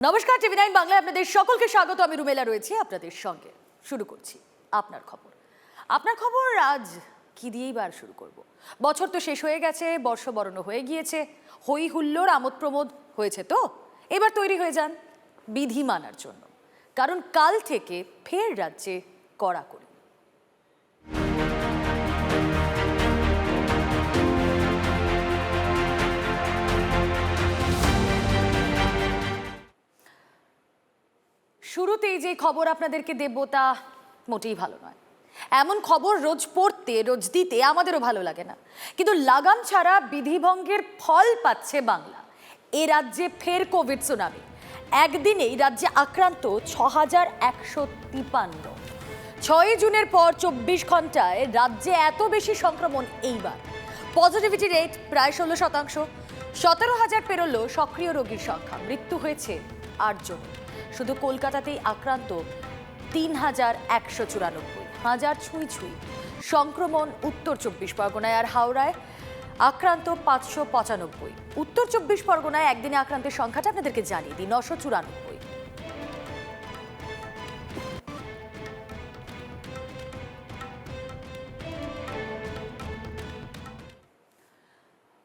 নমস্কার, টিভি9 বাংলায় আপনাদের সকলকে স্বাগত। আমি রুমেলা রয়েছি আপনাদের সঙ্গে। শুরু করছি আপনার খবর। আপনার খবর আজ কি দিয়েই বার শুরু করব। বছর তো শেষ হয়ে গেছে, বর্ষবরণও হয়ে গিয়েছে, হই হুল্লোড় আমোদ প্রমোদ হয়েছে। তো এবার তৈরি হয়ে যান বিধি মানার জন্য, কারণ কাল থেকে ফের রাজ্যে কড়াকড়ি। শুরুতেই যে খবর আপনাদেরকে দেব তা মোটেই ভালো নয়। এমন খবর রোজ পড়তে, রোজ দিতে আমাদেরও ভালো লাগে না, কিন্তু লাগাম ছাড়া বিধিভঙ্গের ফল পাচ্ছে বাংলা। এ রাজ্যে ফের কোভিড সুনামি। একদিনেই রাজ্যে আক্রান্ত ৬,১৫৩। ৬ জুনের পর ২৪ ঘন্টায় রাজ্যে এত বেশি সংক্রমণ এইবার। পজিটিভিটি রেট প্রায় ১৬%। ১৭,০০০ পেরোলো সক্রিয় রোগীর সংখ্যা। মৃত্যু হয়েছে ৮ জন। শুধু কলকাতাতেই আক্রান্ত ৩,১৯৪, হাজার ছুঁই ছুঁই। সংক্রমণ উত্তর ২৪ পরগনায় আর হাওড়ায় আক্রান্ত ৫৯৫। উত্তর ২৪ পরগনায় একদিনে আক্রান্তের সংখ্যাটা আপনাদেরকে জানিয়ে দিই, ৯৯৪।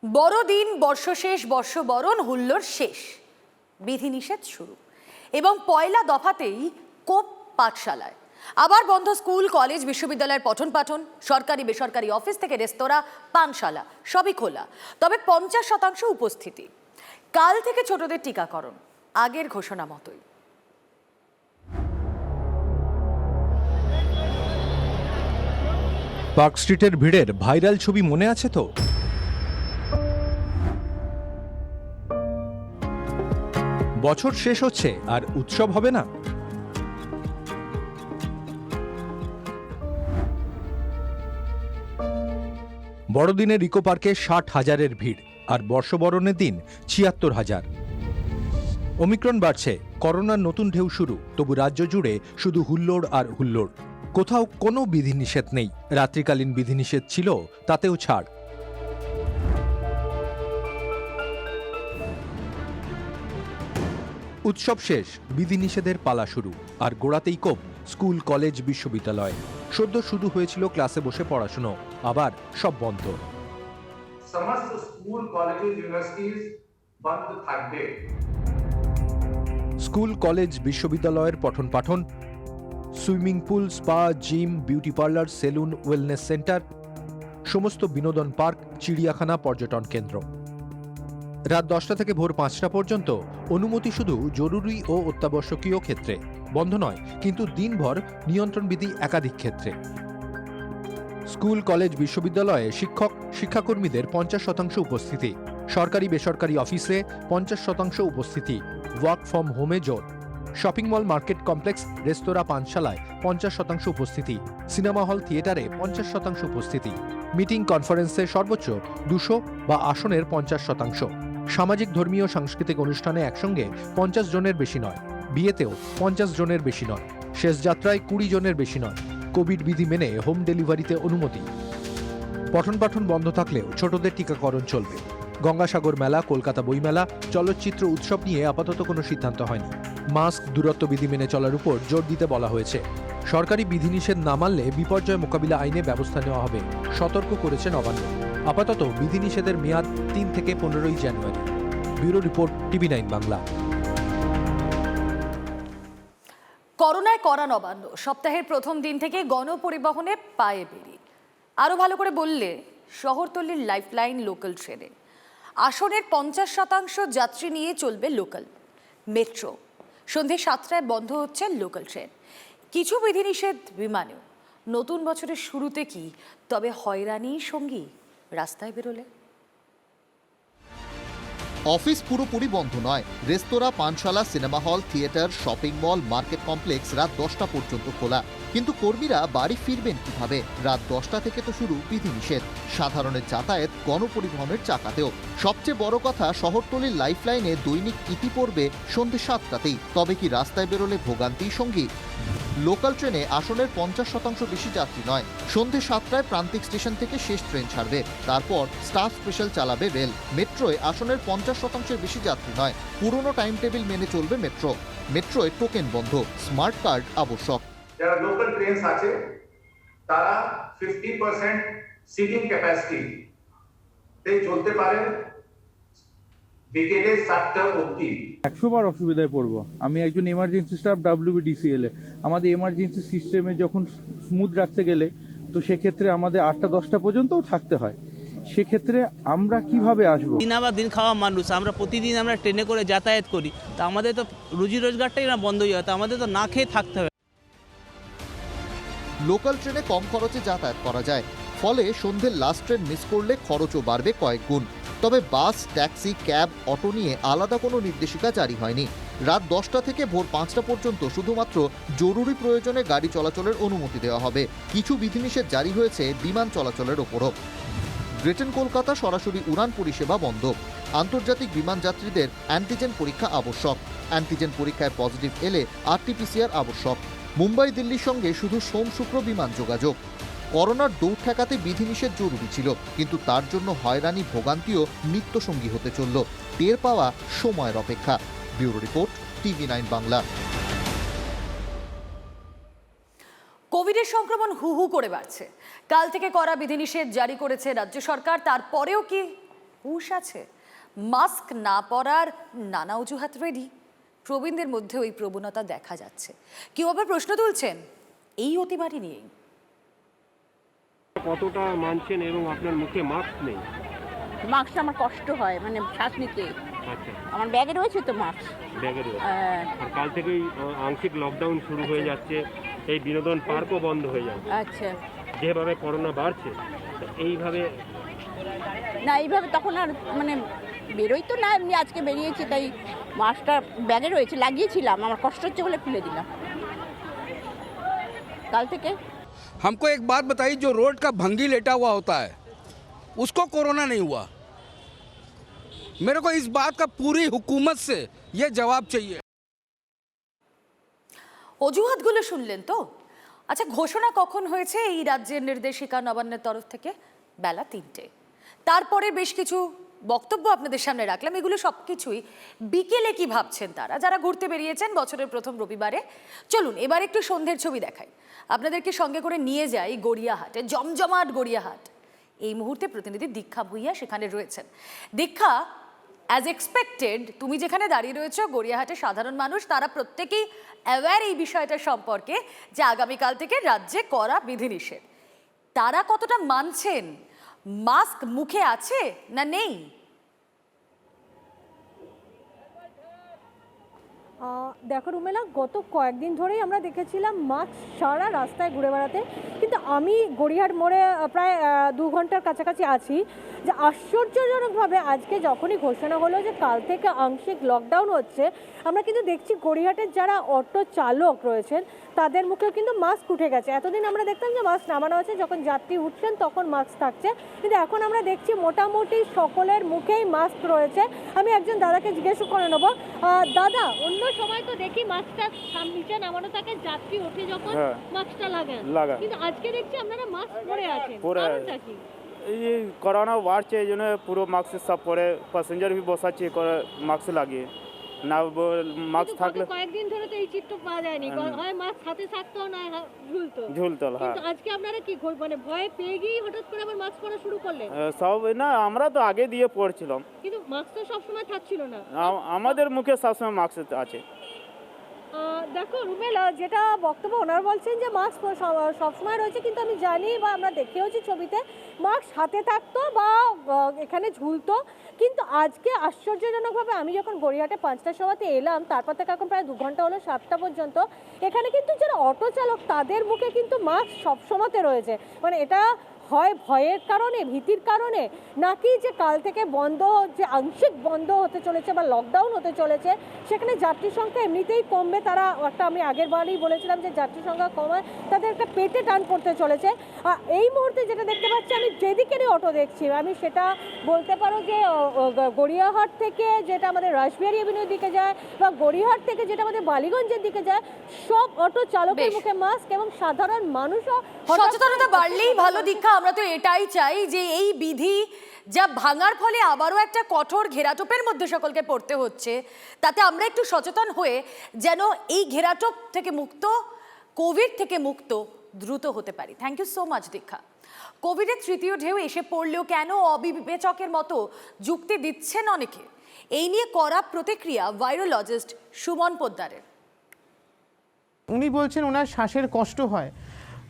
বড়দিন, বর্ষশেষ, বর্ষবরণ, হুল্লোড় শেষ, বিধিনিষেধ শুরু এবং পয়লা দফাতেই কোপ পাঠশালায়। আবার বন্ধ স্কুল, কলেজ, বিশ্ববিদ্যালয়ের পঠন পাঠন। সরকারি বেসরকারি অফিস থেকে রেস্তোরাঁ, পানশালা সবই খোলা, তবে ৫০% উপস্থিতি। কাল থেকে ছোটদের টিকাকরণ আগের ঘোষণা মতোই। পার্ক স্ট্রিটের ভিড়ের ভাইরাল ছবি মনে আছে তো? বছর শেষ হচ্ছে আর উৎসব হবে না? বড়দিনের ইকো পার্কে ৬০,০০০-এর ভিড়, আর বর্ষবরণের দিন ৭৬,০০০। ওমিক্রন বাড়ছে, করোনার নতুন ঢেউ শুরু, তবু রাজ্য জুড়ে শুধু হুল্লোড় আর হুল্লোড়। কোথাও কোনো বিধিনিষেধ নেই। রাত্রিকালীন বিধিনিষেধ ছিল, তাতেও ছাড়। উৎসব শেষ, বিধিনিষেধের পালা শুরু, আর গোড়াতেই কোপ স্কুল, কলেজ, বিশ্ববিদ্যালয়। সদ্য শুরু হয়েছিল ক্লাসে বসে পড়াশুনো, আবার সব বন্ধ। সমস্ত স্কুল, কলেজ, ইউনিভার্সিটিজ বন্ধ থাকবে। স্কুল, কলেজ, বিশ্ববিদ্যালয়ের পঠন পাঠন, swimming pool, spa, gym, beauty parlour, salon, wellness centre, সমস্ত বিনোদন পার্ক, চিড়িয়াখানা, পর্যটন কেন্দ্র। রাত ১০টা থেকে ভোর ৫টা পর্যন্ত অনুমতি শুধু জরুরি ও অত্যাবশ্যকীয় ক্ষেত্রে। বন্ধ নয়, কিন্তু দিনভর নিয়ন্ত্রণ বিধি একাধিক ক্ষেত্রে। স্কুল, কলেজ, বিশ্ববিদ্যালয়ে শিক্ষক, শিক্ষাকর্মীদের ৫০% উপস্থিতি। সরকারি বেসরকারি অফিসে ৫০% উপস্থিতি। ওয়ার্ক ফ্রম হোমে জোর। শপিং মল, মার্কেট কমপ্লেক্স, রেস্তোরাঁ, পানশালায় ৫০% উপস্থিতি। সিনেমা হল, থিয়েটারে ৫০% উপস্থিতি। মিটিং, কনফারেন্সে সর্বোচ্চ ২০০ বা আসনের ৫০%। সামাজিক, ধর্মীয়, সাংস্কৃতিক অনুষ্ঠানে একসঙ্গে ৫০ জনের বেশি নয়। বিয়েতেও ৫০ জনের বেশি নয়। শেষ যাত্রায় ২০ জনের বেশি নয়। কোভিড বিধি মেনে হোম ডেলিভারিতে অনুমতি। পঠন পাঠন বন্ধ থাকলেও ছোটদের টিকাকরণ চলবে। গঙ্গাসাগর মেলা, কলকাতা বইমেলা, চলচ্চিত্র উৎসব নিয়ে আপাতত কোনো সিদ্ধান্ত হয়নি। মাস্ক, দূরত্ব বিধি মেনে চলার উপর জোর দিতে বলা হয়েছে। সরকারি বিধিনিষেধ না মানলে বিপর্যয় মোকাবিলা আইনে ব্যবস্থা নেওয়া হবে, সতর্ক করেছে নবান্ন। আপাতত বিধিনিষেধের মেয়াদ ৩ থেকে ১৫ই জানুয়ারি। Bureau report, TV nine Bangla. করোনায় কড়া নবান্ন। সপ্তাহের প্রথম দিন থেকে গণপরিবহনে পায়ে বেরিয়ে, আরও ভালো করে বললে শহরতলির লাইফলাইন লোকাল ট্রেনে আসনের ৫০% যাত্রী নিয়ে চলবে লোকাল মেট্রো। সন্ধে ৭টায় বন্ধ হচ্ছে লোকাল ট্রেন। কিছু বিধিনিষেধ বিমানেও। নতুন বছরের শুরুতে কি তবে হয়রানির সঙ্গী রাস্তায় বেরোলে? অফিস পুরোপুরি বন্ধ নয়। রেস্তোরাঁ, পানশালা, cinema hall, theatre, shopping mall, market complex রাত ১০টা পর্যন্ত খোলা। কিন্তু কর্মীরা বাড়ি ফিরবেন কিভাবে? রাত ১০টা থেকে তো শুরু বিধিনিষেধ। সাধারণের যাতায়াত, গণপরিবহনের চাকাতেও। সবচেয়ে বড় কথা, শহরতলির লাইফলাইনে দৈনিক ইতি পড়বে সন্ধ্যে ৭টাতেই। তবে কি রাস্তায় বেরোলে ভোগান্তির সঙ্গী? লোকাল ট্রেনে আসনের 50% বেশি যাত্রী নয়। সন্ধে 7টায় প্রান্তিক স্টেশন থেকে শেষ ট্রেন ছাড়বে, তারপর স্টাফ স্পেশাল চালাবে রেল। মেট্রোয় আসনের 50%-এর বেশি যাত্রী নয়, পুরনো টাইম টেবিল মেনে চলবে মেট্রো। মেট্রোয় টোকেন বন্ধ, স্মার্ট কার্ড আবশ্যক। যারা লোকাল ট্রেনস আছে তারা 50% সিটিং ক্যাপাসিটি তে চলতে পারে বিকেলে 7টা অবধি। 100 বার অসুবিধায় পড়বো। আমি একজন এমার্জেন্সি স্টাফ WBDCL এ। আমাদের এমার্জেন্সি সিস্টেমে যখন স্মুথ রাখতে গেলে তো সেক্ষেত্রে আমাদের 8টা 10টা পর্যন্তও থাকতে হয়। সেক্ষেত্রে আমরা কিভাবে আসবো? দিন আবার দিন খাওয়া মানুষ, আমরা প্রতিদিন আমরা ট্রেনে করে যাতায়াত করি, তা আমাদের তো রুজি রোজগারটাই না বন্ধ হয়ে যায়, আমাদের তো না খেয়ে থাকতে হবে। লোকাল ট্রেনে কম খরচে যাতায়াত করা যায়, ফলে সন্ধ্যের লাস্ট ট্রেন মিস করলে খরচও বাড়বে কয়েক গুণ। তবে বাস, ট্যাক্সি, ক্যাব, অটো নিয়ে আলাদা কোনো নির্দেশিকা জারি হয়নি। রাত 10টা থেকে ভোর 5টা পর্যন্ত শুধুমাত্র জরুরি প্রয়োজনে গাড়ি চলাচলের অনুমতি দেওয়া হবে। কিছু বিধিনিষেধ জারি হয়েছে বিমান চলাচলের ওপরও। গ্রেটার কলকাতা সরাসরি উড়ান পরিষেবা বন্ধ। আন্তর্জাতিক বিমান যাত্রীদের অ্যান্টিজেন পরীক্ষা আবশ্যক। অ্যান্টিজেন পরীক্ষায় পজিটিভ এলে RT-PCR আবশ্যক। মুম্বাই দিল্লির সঙ্গে শুধু সোম শুক্র বিমান যোগাযোগ। করোনার দৌড় ঠেকাতে বিধিনিষেধ জরুরি ছিল, কিন্তু তার জন্য হয়রানি ভোগান্তিও নিত্যসঙ্গী হতে চলল। টের পাওয়া সময়ের অপেক্ষা। Bureau report, TV9 Bangla. কোভিডের সংক্রমণ হু হু করে বাড়ছে। কাল থেকে কড়া বিধিনিষেধ জারি করেছে রাজ্য সরকার। তারপরেও কি হুঁশ আছে? মাস্ক না পরার নানা অজুহাত রেডি। প্রবীণদের মধ্যে ওই প্রবণতা দেখা যাচ্ছে। কেউ আবার প্রশ্ন তুলছেন এই অতিমারি নিয়েই। কতটা মানছেন এবং আপনার মুখে মাস্ক নেই? মাস্কটা আমার কষ্ট হয়, মানে শ্বাস নিতে। আচ্ছা, আমার ব্যাগে রয়েছে তো মাস্ক। ব্যাগে রয়েছে। আর কাল থেকেই আংশিক লকডাউন শুরু হয়ে যাচ্ছে, এই বিনোদন পার্কও বন্ধ হয়ে যাবে। আচ্ছা, যেভাবে করোনা বাড়ছে এইভাবে না এইভাবে তখন আর মানে বেরোই তো না, এমনি আজকে বেরিয়েছি তাই মাস্কটা ব্যাগে রয়েছে, লাগিয়েছিলাম, আমার কষ্ট হচ্ছে বলে খুলে দিলাম। কাল থেকে हमको एक बात बताइए, जो रोड का भंगी लेटा हुआ होता है उसको कोरोना नहीं हुआ? मेरे को इस बात का पूरी हुकूमत से ये जवाब चाहिए। অজুহাতগুলো শুনলেন তো? আচ্ছা, ঘোষণা কখন হয়েছে এই রাজ্যের নির্দেশিকা নবান্নের তরফ থেকে? বেলা 3টে। তারপরে বেশ কিছু বক্তব্য আপনাদের সামনে রাখলাম। এগুলো সব কিছুই বিকেলে কি ভাবছেন তারা যারা ঘুরতে বেরিয়েছেন বছরের প্রথম রবিবারে। চলুন এবার একটু সন্ধ্যের ছবি দেখাই, আপনাদেরকে সঙ্গে করে নিয়ে যাই গড়িয়াহাটে। জমজমাট গড়িয়াহাট। এই মুহূর্তে প্রতিনিধি দীক্ষা ভুইয়া সেখানে রয়েছেন। দীক্ষা, অ্যাজ এক্সপেক্টেড তুমি যেখানে দাঁড়িয়ে রয়েছো, গড়িয়াহাটে সাধারণ মানুষ তারা প্রত্যেকেই অ্যাওয়্যার এই বিষয়টা সম্পর্কে যে আগামীকাল থেকে রাজ্যে করা বিধিনিষেধ। তারা কতটা মানছেন? মাস্ক মুখে আছে না নেই? দেখো রুমেলা, গত কয়েকদিন ধরেই আমরা দেখেছিলাম মাস্ক সারা রাস্তায় ঘুরে বেড়াতে, কিন্তু আমি গড়িয়াহাট মোড়ে প্রায় 2 ঘন্টার কাছাকাছি আছি। যে আশ্চর্যজনকভাবে আজকে যখনই ঘোষণা হলো যে কাল থেকে আংশিক লকডাউন হচ্ছে, আমরা কিন্তু দেখছি গড়িয়াহাটের যারা অটো চালক রয়েছেন তাদের মুখেও কিন্তু মাস্ক উঠে গেছে। এতদিন আমরা দেখতাম যে মাস্ক নামানো হচ্ছে, যখন যাত্রী উঠছেন তখন মাস্ক থাকছে, কিন্তু এখন আমরা দেখছি মোটামুটি সকলের মুখেই মাস্ক রয়েছে। আমি একজন দাদাকে জিজ্ঞেস করে নেবো, দাদা, অন্য সময় তো দেখি মাস্কটা নিচে নামানো থাকে, যাত্রী ওঠে যখন মাস্কটা লাগান, কিন্তু আজকে দেখছি আপনারা মাস্ক পরে আছেন, কারণটা কি? এই করোনা বাড়ছে এই জন্য পুরো মাস্ক সব পরে, প্যাসেঞ্জার भी বসাচ্ছে মাস্ক লাগিয়ে। না মাস্ক থাকলে কয়েকদিন ধরে তো এই চিত্র পাওয়া যায়নি, হয় মাস্ক হাতে থাকতো না ঝুলতো। কিন্তু আজকে আপনারা কি মানে ভয় পেয়ে গিয়ে হঠাৎ করে আবার মাস্ক পরা শুরু করলেন? সব না, আমরা তো আগে দিয়ে পড়ছিলাম, কিন্তু মাস্ক তো সবসময় থাকছিল না। আমাদের মুখে সবসময় মাস্ক আছে। দেখো রুমেলা, যেটা বক্তব্য ওনার বলছেন যে মাস্ক সবসময় রয়েছে, কিন্তু আমি জানি বা আমরা দেখেওছি ছবিতে মাস্ক হাতে থাকতো বা এখানে ঝুলতো, কিন্তু আজকে আশ্চর্যজনকভাবে আমি যখন গড়িয়াহাটে 5টার সময়তে এলাম, তারপর থেকে এখন প্রায় 2 ঘন্টা হলো 7টা পর্যন্ত, এখানে কিন্তু যারা অটো চালক তাদের মুখে কিন্তু মাস্ক সবসময়তে রয়েছে। মানে এটা হয় ভয়ের কারণে, ভীতির কারণে, নাকি যে কাল থেকে বন্ধ, যে আংশিক বন্ধ হতে চলেছে বা লকডাউন হতে চলেছে, সেখানে যাত্রী সংখ্যা এমনিতেই কমবে। তারা একটা, আমি আগের বারই বলেছিলাম যে যাত্রী সংখ্যা কমায় তাদের একটা পেটে টান পড়তে চলেছে। এই মুহূর্তে যেটা দেখতে পাচ্ছি, আমি যেদিকেরই অটো দেখছি, আমি সেটা বলতে পারো যে গড়িয়াহাট থেকে যেটা আমাদের রাসবিহারী এভিনিউর দিকে যায় বা গড়িয়াহাট থেকে যেটা আমাদের বালিগঞ্জের দিকে যায়, সব অটো চালকের মুখে মাস্ক এবং সাধারণ মানুষও সচেতনতা বাড়লেই ভালো। দীক্ষা, আমরা তো এটাই চাই যে এই বিধি যা ভাঙার ফলে আবারও একটা কঠোর ঘেরাটোপের মধ্যে সকলকে পড়তে হচ্ছে, তাতে আমরা একটু সচেতন হয়ে যেন এই ঘেরাটোপ থেকে মুক্ত, কোভিড থেকে মুক্ত দ্রুত হতে পারি। থ্যাংক ইউ সো মাচ দীক্ষা। কোভিডের তৃতীয় ঢেউ এসে পড়লেও কেন অবিবেচকের মতো যুক্তি দিচ্ছেন অনেকে, এই নিয়ে কড়া প্রতিক্রিয়া ভাইরোলজিস্ট সুমন পোদ্দারের। উনি বলছেন ওনার শ্বাসের কষ্ট হয়।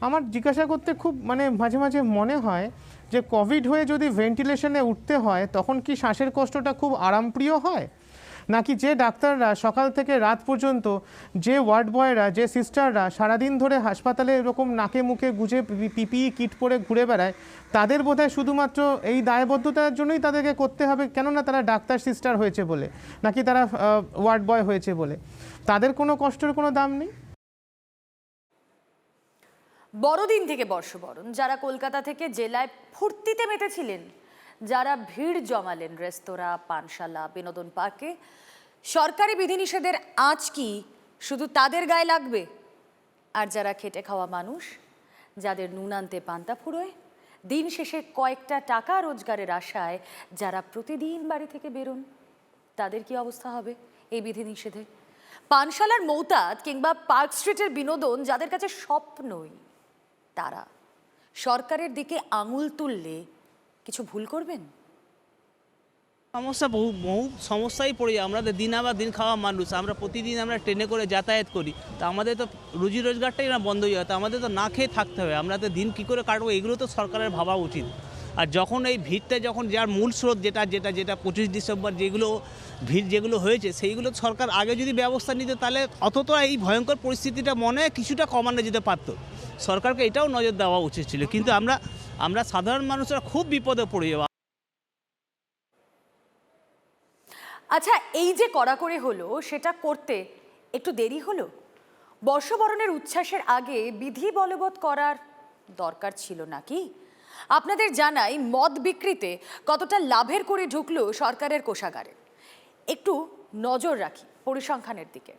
আমার জিজ্ঞাসা করতে খুব মাঝে মাঝে মনে হয় যে কোভিড হয়ে যদি ভেন্টিলেশনে উঠতে হয় তখন কি শ্বাসের কষ্টটা খুব আরামপ্রিয় হয়, নাকি যে ডাক্তাররা সকাল থেকে রাত পর্যন্ত, যে ওয়ার্ড বয়রা, যে সিস্টাররা সারাদিন ধরে হাসপাতালে এরকম নাকে মুখে গুজে পিপিই কিট পরে ঘুরে বেড়ায়, তাদের বোধহয় শুধুমাত্র এই দায়বদ্ধতার জন্যই তাদেরকে করতে হবে, কেননা তারা ডাক্তার সিস্টার হয়েছে বলে, নাকি তারা ওয়ার্ড বয় হয়েছে বলে, তাদের কোনো কষ্টের কোনো দাম নেই? বড়দিন থেকে বর্ষবরণ, যারা কলকাতা থেকে জেলায় ফুর্তিতে মেতেছিলেন, যারা ভিড় জমালেন রেস্তোরাঁ, পানশালা, বিনোদন পার্কে, সরকারি বিধিনিষেধের আঁচ কি শুধু তাদের গায়ে লাগবে? আর যারা খেটে খাওয়া মানুষ, যাদের নুন আনতে পান্তা ফুরোয়, দিন শেষে কয়েকটা টাকা রোজগারের আশায় যারা প্রতিদিন বাড়ি থেকে বেরোন, তাদের কি অবস্থা হবে এই বিধিনিষেধে? পানশালার মৌতাদ কিংবা পার্ক স্ট্রিটের বিনোদন যাদের কাছে স্বপ্নই, তারা সরকারের দিকে আঙুল তুললে কিছু ভুল করবেন? সমস্যা বহু সমস্যায় পড়ে যায়। আমরা দিন আবার দিন খাওয়া মানুষ, আমরা প্রতিদিন আমরা ট্রেনে করে যাতায়াত করি, তা আমাদের তো রুজি রোজগারটাই না বন্ধ হয়ে যায়, তা আমাদের তো না খেয়ে থাকতে হবে। আমরা তো দিন কী করে কাটবো, এগুলো তো সরকারের ভাবা উচিত। আর যখন এই ভিড়টা, যখন যার মূল স্রোত যেটা 25 ডিসেম্বর যেগুলো হয়েছে, সেইগুলো সরকার আগে যদি ব্যবস্থা নিত, তাহলে অন্তত এই ভয়ঙ্কর পরিস্থিতিটা মনে কিছুটা কমানো যেতে পারত। সরকারকে এটাও নজর দেওয়া উচিত ছিল, কিন্তু আমরা সাধারণ মানুষরা খুব বিপদে পড়ে যাবো। আচ্ছা, এই যে কড়াকড়ি হলো, সেটা করতে একটু দেরি হলো। বর্ষবরণের উচ্ছ্বাসের আগে বিধি বলবৎ করার দরকার ছিল নাকি? আপনাদের জানাই মদ বিক্রিতে কতটা লাভের করে ঢুকলো সরকারের কোষাগারে। একটু নজর রাখি পরিসংখ্যানের দিকে।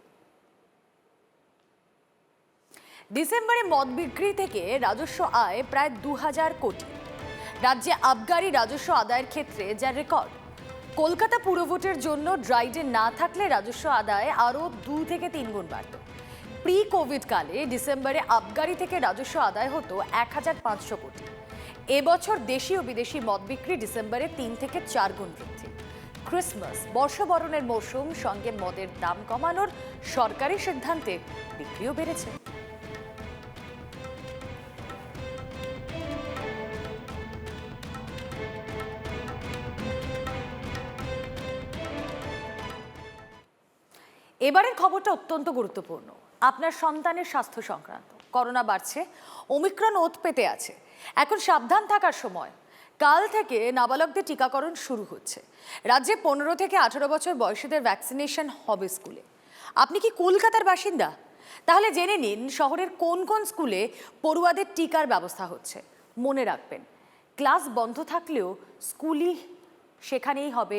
ডিসেম্বরে মদ বিক্রি থেকে রাজস্ব আয় প্রায় 2000 কোটি। রাজ্যে আবগারি রাজস্ব আদায়ের ক্ষেত্রে যা রেকর্ড। কলকাতা পুরভোটের জন্য ড্রাইডে না থাকলে রাজস্ব আদায় আরও 2 থেকে 3 গুণ বাড়ত। প্রি কোভিড কালে ডিসেম্বরে আবগারি থেকে রাজস্ব আদায় হতো 1500 কোটি। এবছর দেশি ও বিদেশি মদ বিক্রি ডিসেম্বরে 3 থেকে 4 গুণ বৃদ্ধি। ক্রিসমাস, বর্ষবরণের মৌসুম, সঙ্গে মদের দাম কমানোর সরকারি সিদ্ধান্তে বিক্রিও বেড়েছে। এবারের খবরটা অত্যন্ত গুরুত্বপূর্ণ। আপনার সন্তানের স্বাস্থ্য সংক্রান্ত। করোনা বাড়ছে, ওমিক্রন ওত পেতে আছে, এখন সাবধান থাকার সময়। কাল থেকে নাবালকদের টিকাকরণ শুরু হচ্ছে। রাজ্যে 15 থেকে 18 বছর বয়সীদের ভ্যাকসিনেশন হবে স্কুলে। আপনি কি কলকাতার বাসিন্দা? তাহলে জেনে নিন শহরের কোন কোন স্কুলে পড়ুয়াদের টিকার ব্যবস্থা হচ্ছে। মনে রাখবেন, ক্লাস বন্ধ থাকলেও স্কুলই, সেখানেই হবে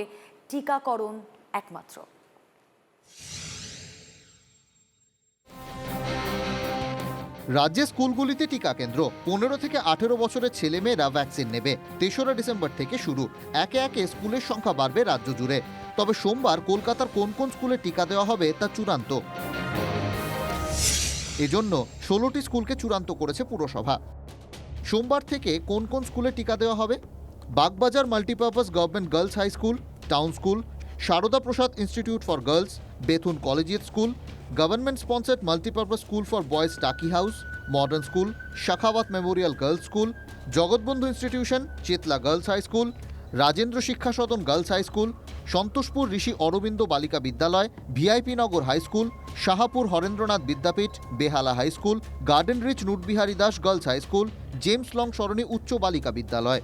টিকাকরণ একমাত্র। রাজ্যে স্কুলগুলিতে টিকা কেন্দ্র। 15 থেকে 18 বছরের ছেলেমেয়েরা ভ্যাকসিন নেবে। 3রা ডিসেম্বর থেকে শুরু। একে একে স্কুলের সংখ্যা বাড়বে রাজ্য জুড়ে। তবে সোমবার কলকাতার কোন কোন স্কুলে টিকা দেওয়া হবে তা চূড়ান্ত। এজন্য 16টি স্কুলকে চূড়ান্ত করেছে পুরসভা। সোমবার থেকে কোন কোন স্কুলে টিকা দেওয়া হবে? Bagbazar multipurpose government girls high school, town school, Sarada Prasad institute for girls, Bethune collegiate school, government sponsored multipurpose school for boys Taki house, modern school, Sakhawat memorial girls school, Jagatbandhu institution, Chetla girls high school, Rajendra Shiksha Sadan girls high school, Santoshpur Rishi Aurobindo Balika Vidyalaya, VIP Nagar high school, Shahapur Harendranath Vidyapith, Behala high school, garden reach Nutbihari Das girls high school, James long সরণি উচ্চ বালিকা বিদ্যালয়।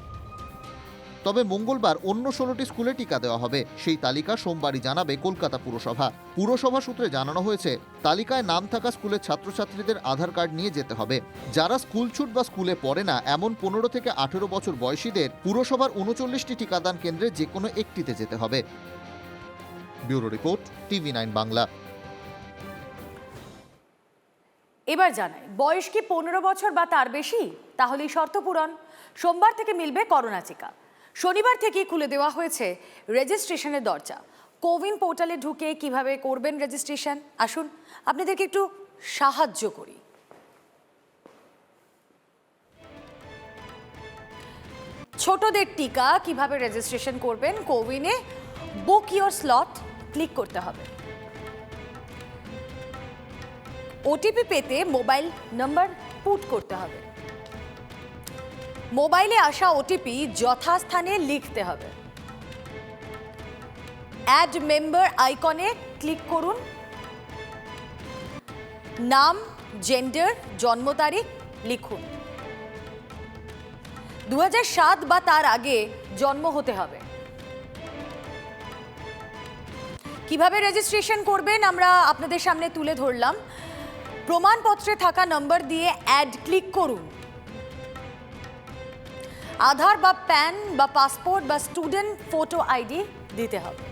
তবে মঙ্গলবার অন্য 16টি স্কুলে টিকা দেওয়া হবে। সেই তালিকা সোমবারই জানাবে কলকাতা পুরসভা। পুরসভা সূত্রে জানানো হয়েছে, তালিকায় নাম থাকা স্কুলের ছাত্রছাত্রীদের আধার কার্ড নিয়ে যেতে হবে। যারা স্কুল ছুট বা স্কুলে পড়ে না এমন 15 থেকে 18 বছর বয়সীদের পুরসভার 39টি টিকাদান কেন্দ্রে যে কোনো একটিতে যেতে হবে। Bureau report, TV9 Bangla. এবার জানাই, বয়স কি 15 বছর বা তার বেশি? তাহলেই শর্ত পূরণ। সোমবার থেকে মিলবে করোনা টিকা। শনিবার থেকেই খুলে দেওয়া হয়েছে রেজিস্ট্রেশনের দরজা। কোভিন পোর্টালে ঢুকে কিভাবে করবেন রেজিস্ট্রেশন, আসুন আপনাদেরকে একটু সাহায্য করি। ছোটদের টিকা কিভাবে রেজিস্ট্রেশন করবেন, কোভিনে বুক ইওর স্লট ক্লিক করতে হবে। ওটিপি পেতে মোবাইল নাম্বার পুট করতে হবে। মোবাইলে আসা ওটিপি যথাস্থানে লিখতে হবে। অ্যাড মেম্বার আইকনে ক্লিক করুন। নাম, জেন্ডার, জন্ম তারিখ লিখুন। 2007 বা তার আগে জন্ম হতে হবে। কিভাবে রেজিস্ট্রেশন করবেন আমরা আপনাদের সামনে তুলে ধরলাম। প্রমাণপত্রে থাকা নম্বর দিয়ে অ্যাড ক্লিক করুন। আধার বা প্যান বা পাসপোর্ট বা স্টুডেন্ট ফটো আইডি দিতে হবে,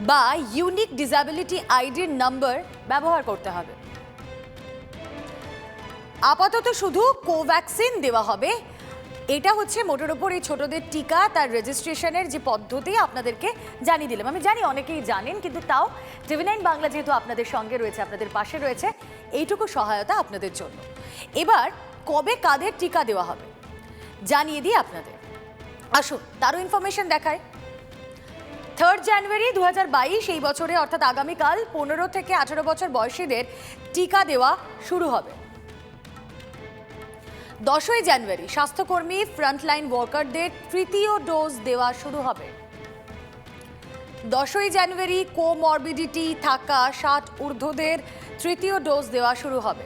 বা ইউনিক ডিসএবিলিটি আইডির নাম্বার ব্যবহার করতে হবে। আপাতত শুধু কোভ্যাক্সিন দেওয়া হবে। এটা হচ্ছে মোটের ওপর এই ছোটদের টিকা, তার রেজিস্ট্রেশনের যে পদ্ধতি আপনাদেরকে জানিয়ে দিলাম। আমি জানি অনেকেই জানেন, কিন্তু তাও TV9 বাংলা যেহেতু আপনাদের সঙ্গে রয়েছে, আপনাদের পাশে রয়েছে, এইটুকু সহায়তা আপনাদের জন্য। এবার কবে কাদের টিকা দেওয়া হবে জানিয়ে দিই আপনাদের। আসুন তারও ইনফরমেশন দেখায়। 3 জানুয়ারি 2022 এই বছরে, অর্থাৎ আগামীকাল 15 থেকে 18 বছর বয়সীদের টিকা দেওয়া শুরু হবে। 10 জানুয়ারি স্বাস্থ্যকর্মী, ফ্রন্টলাইন ওয়ার্কারদের তৃতীয় ডোজ দেওয়া শুরু হবে। 10 জানুয়ারি কোমরবিডিটি থাকা 60 ঊর্ধ্বদের তৃতীয় ডোজ দেওয়া শুরু হবে।